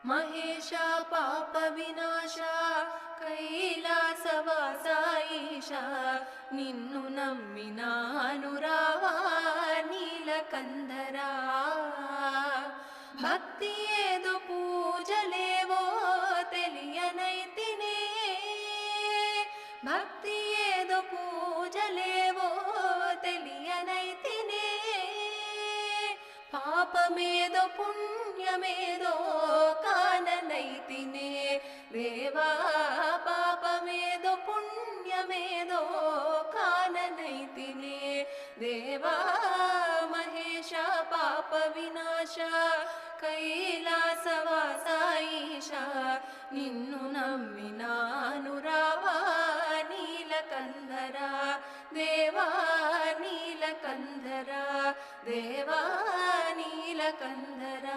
ಮಹೇಶ ಪಾಪ ವಿನಾಶ ಕೈಲಾಸವಾಸ ಈಶ ನಿನ್ನು ನಮ್ಮಿ ನಾನು ರಾವ ನೀಲಕಂದರ ಭಕ್ತಿಯೇದು ಪೂಜಲೇವೋ తెలియనైతినే భక్తియేదో పూజలేవో తెలియనైతినే పాపమేదో పుణ్యమేదో కాననైతినే దేవా పాపమేదో పుణ్యమేదో కాననైతినే దేవా మహేశ పాప వినాశ కైలాసవాಸ ఈಶ నిన్ను నమ్మి నాను రావా నీలకందర దేవా నీలకందర దేవా నీలకందర